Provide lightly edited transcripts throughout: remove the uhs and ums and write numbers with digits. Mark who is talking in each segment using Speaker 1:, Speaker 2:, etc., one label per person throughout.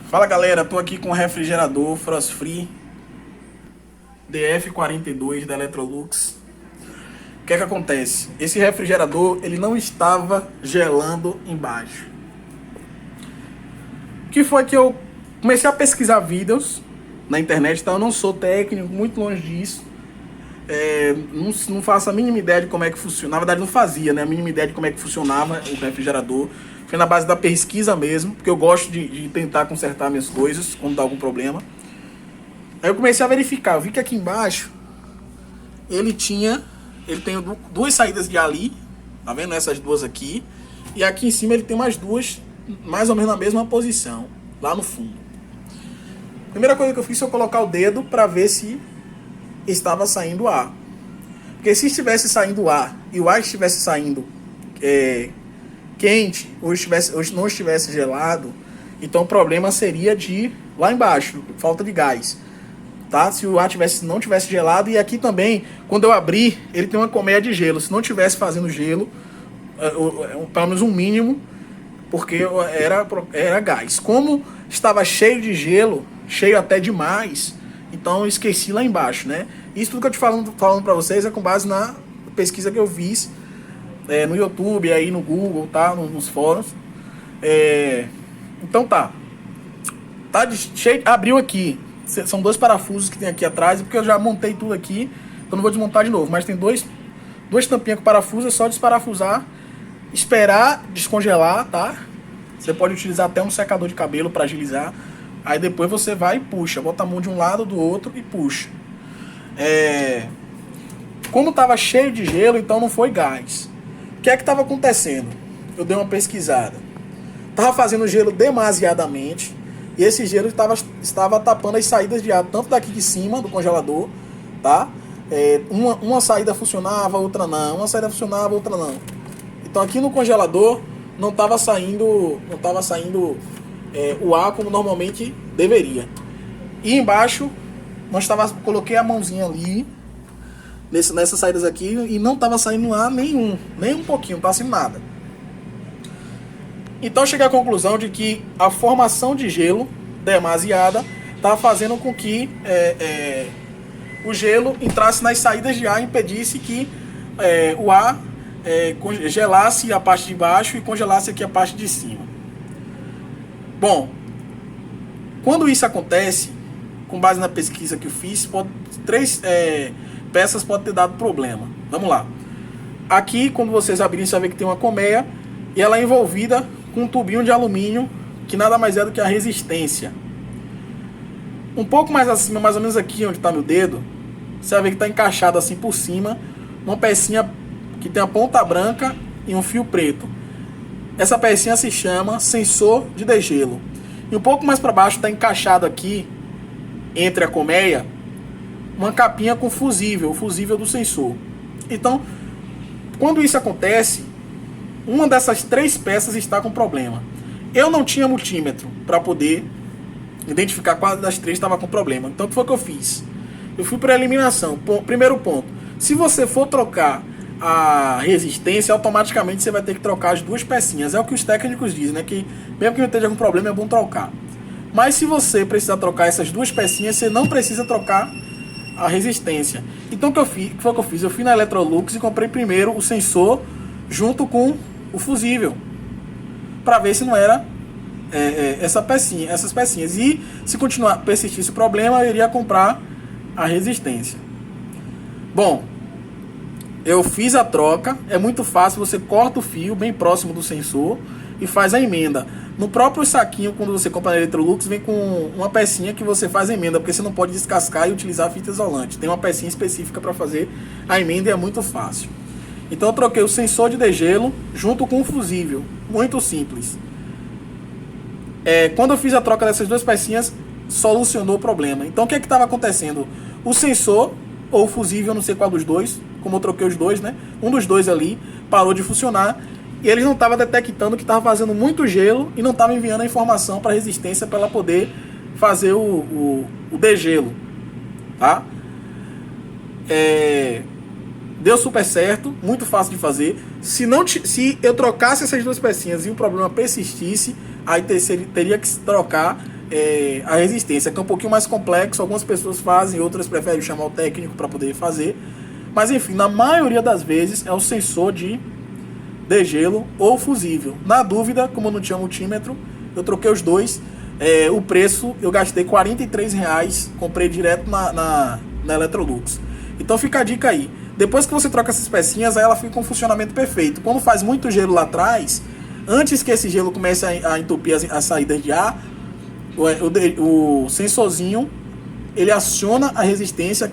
Speaker 1: Fala galera, tô aqui com o refrigerador Frost Free DF42 da Electrolux. O que é que acontece? Esse refrigerador ele não estava gelando embaixo. O que foi que eu comecei a pesquisar vídeos na internet, tá? Eu não sou técnico, muito longe disso. Não faço a mínima ideia de como é que funciona. Na verdade não fazia, né? A mínima ideia de como é que funcionava o refrigerador. Foi na base da pesquisa mesmo, porque eu gosto de tentar consertar minhas coisas quando dá algum problema. Aí eu comecei a verificar, eu vi que aqui embaixo ele tem duas saídas de ali, tá vendo? Essas duas aqui. E aqui em cima ele tem mais duas, mais ou menos na mesma posição, lá no fundo. Primeira coisa que eu fiz foi colocar o dedo para ver se estava saindo ar. Porque se estivesse saindo ar e o ar estivesse saindo quente ou não estivesse gelado, então o problema seria de lá embaixo, falta de gás, tá? Se o ar não tivesse gelado. E aqui também, quando eu abrir, ele tem uma colmeia de gelo. Se não tivesse fazendo gelo, pelo menos um mínimo, porque era gás. Como estava cheio de gelo, cheio até demais, então eu esqueci lá embaixo, né? Isso tudo que eu te falando para vocês é com base na pesquisa que eu fiz no YouTube, aí no Google, tá? Nos fóruns. Então tá cheio, abriu aqui. São dois parafusos que tem aqui atrás, porque eu já montei tudo aqui, então não vou desmontar de novo. Mas tem duas tampinhas com parafuso, é só desparafusar, esperar descongelar, tá? Você pode utilizar até um secador de cabelo para agilizar. Aí depois você vai e puxa, bota a mão de um lado, do outro e puxa. Como estava cheio de gelo, então não foi gás. O que é que estava acontecendo? Eu dei uma pesquisada. Estava fazendo gelo demasiadamente, e esse gelo estava tapando as saídas de ar, tanto daqui de cima do congelador, tá? Uma saída funcionava, outra não. Uma saída funcionava, outra não. Então aqui no congelador não estava saindo o ar como normalmente deveria. E embaixo coloquei a mãozinha ali nessas saídas aqui e não estava saindo ar nem um pouquinho, não estava saindo nada. Então eu cheguei à conclusão de que a formação de gelo demasiada estava fazendo com que o gelo entrasse nas saídas de ar e impedisse que o ar gelasse a parte de baixo e congelasse aqui a parte de cima. Bom, quando isso acontece, com base na pesquisa que eu fiz, três peças podem ter dado problema. Vamos lá. Aqui, quando vocês abrirem, você vai ver que tem uma colmeia e ela é envolvida com um tubinho de alumínio, que nada mais é do que a resistência. Um pouco mais acima, mais ou menos aqui onde está meu dedo, você vai ver que está encaixado assim por cima, uma pecinha que tem a ponta branca e um fio preto. Essa pecinha se chama sensor de degelo. E um pouco mais para baixo está encaixado aqui, entre a colmeia, uma capinha com fusível, o fusível do sensor. Então, quando isso acontece, uma dessas três peças está com problema. Eu não tinha multímetro para poder identificar qual das três estava com problema. Então, o que foi que eu fiz? Eu fui para a eliminação. Primeiro ponto, se você for trocar a resistência, automaticamente você vai ter que trocar as duas pecinhas. É o que os técnicos dizem, né? Que mesmo que não esteja com problema, é bom trocar. Mas se você precisar trocar essas duas pecinhas, você não precisa trocar a resistência. Então o que foi que eu fiz? Eu fui na Electrolux e comprei primeiro o sensor junto com o fusível, para ver se não era essas pecinhas. E se persistisse o problema, eu iria comprar a resistência. Bom, eu fiz a troca. É muito fácil, você corta o fio bem próximo do sensor e faz a emenda. No próprio saquinho, quando você compra na Electrolux, vem com uma pecinha que você faz a emenda, porque você não pode descascar e utilizar a fita isolante. Tem uma pecinha específica para fazer a emenda e é muito fácil. Então eu troquei o sensor de degelo junto com o fusível. Muito simples. Quando eu fiz a troca dessas duas pecinhas, solucionou o problema. Então o que estava acontecendo? O sensor, ou o fusível, não sei qual dos dois, como eu troquei os dois, né? Um dos dois ali parou de funcionar. E eles não estavam detectando que estava fazendo muito gelo e não estavam enviando a informação para a resistência para ela poder fazer o degelo, tá? Deu super certo, muito fácil de fazer. Se eu trocasse essas duas pecinhas e o problema persistisse, aí teria que trocar a resistência, que é um pouquinho mais complexo. Algumas pessoas fazem, outras preferem chamar o técnico para poder fazer. Mas enfim, na maioria das vezes é o sensor de degelo ou fusível. Na dúvida, como eu não tinha multímetro, eu troquei os dois. O preço, eu gastei R$43, comprei direto na Electrolux. Então fica a dica aí. Depois que você troca essas pecinhas, aí ela fica com um funcionamento perfeito. Quando faz muito gelo lá atrás, antes que esse gelo comece a entupir as saídas de ar, o sensorzinho, ele aciona a resistência,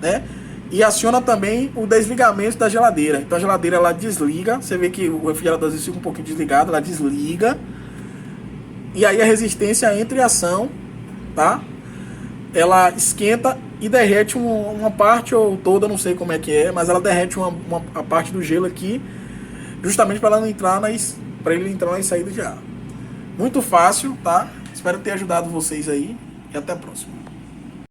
Speaker 1: né? E aciona também o desligamento da geladeira. Então a geladeira ela desliga. Você vê que o refrigerador fica um pouquinho desligado, ela desliga. E aí a resistência entra em ação, tá? Ela esquenta e derrete uma parte ou toda, não sei como é que é, mas ela derrete a parte do gelo aqui, justamente para ele entrar nas saídas de ar. Muito fácil, tá? Espero ter ajudado vocês aí e até a próxima.